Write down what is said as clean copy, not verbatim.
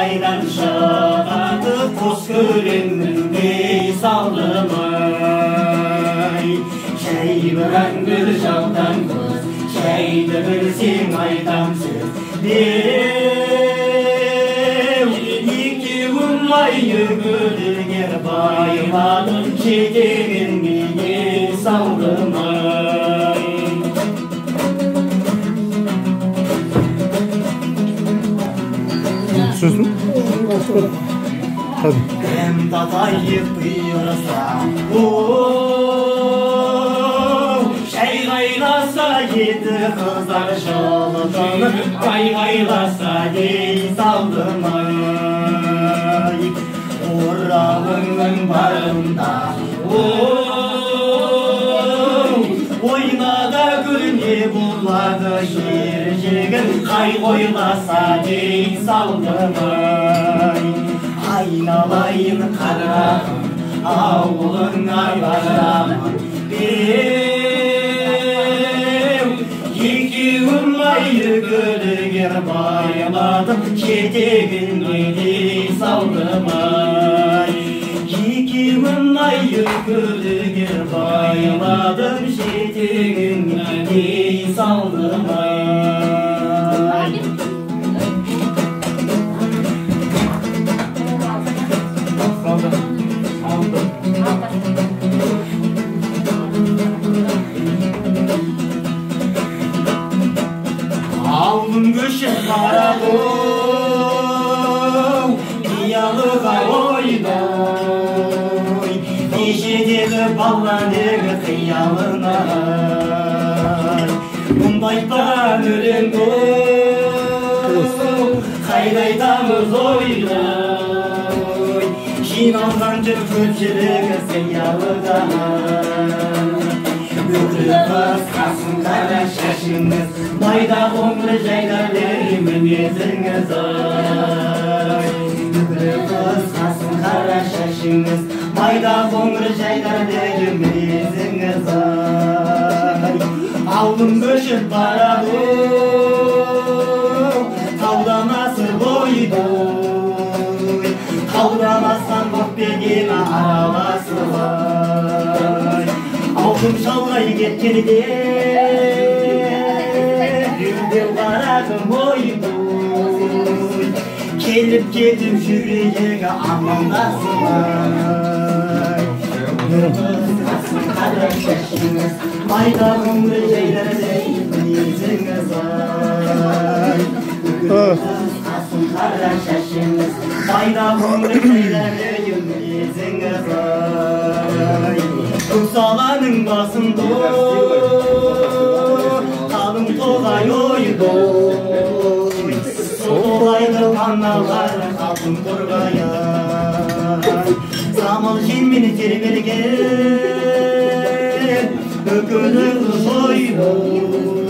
қайдан шығады қос көремнің бейсалымай. Шәй біран гүл жаудан көз, шәйді білсең айтам сөз деу. Екеуің айы гүлгер байладың жетегін бейсалымай. Сөзін? Hadi. Hem tatayıp buyursa, şey gaylasa yedi kızlar şolukunu, gay gaylasa dey saldım ay. Urağının barında, oynada gülüne buladı şirjegin, gay gaylasa dey saldım ay. Aynalayın kararım, avluna varamın bev. Ekеуім айы гүлгер байладым, жетегін гүлдей салдым ай. Екеуім айы гүлгер байладым, жетегін гүлдей салдым ай. Aldım göçüp baradı, diyalığa oydoy. Neşedегі балладегі қиялына, мұндайдан өлең қайда айтамыз ойдой. Жиналған жүр көпшілігі қиялыға, Бүкіл қысқасын қара шашыңыз, майда қоңыр жайдарды мінезіңіз ай. Бүкіл қысқасын қара шашыңыз, майда қоңыр жайдарды мінезіңіз ай. Алым көшіп барады, тауданасы бойдой. Тауданастан боп берген араласы ай. Алым шалғай кеткенде, үрдеу қарағым ойдой. Келіп кетіп жүрегі амандасым ай. Қысқасын қара шашыңыз, майда қоңыр жайдарды мінезіңіз ай. Қысқасын қара шашыңыз, майда қоңыр жайдарды мінезіңіз ай. Көксаланың басында қалың тоғай ойдой. Тоғайды паналары қалың қорғаян. Самал желмен тербелген, бүкіл қыз ойдой.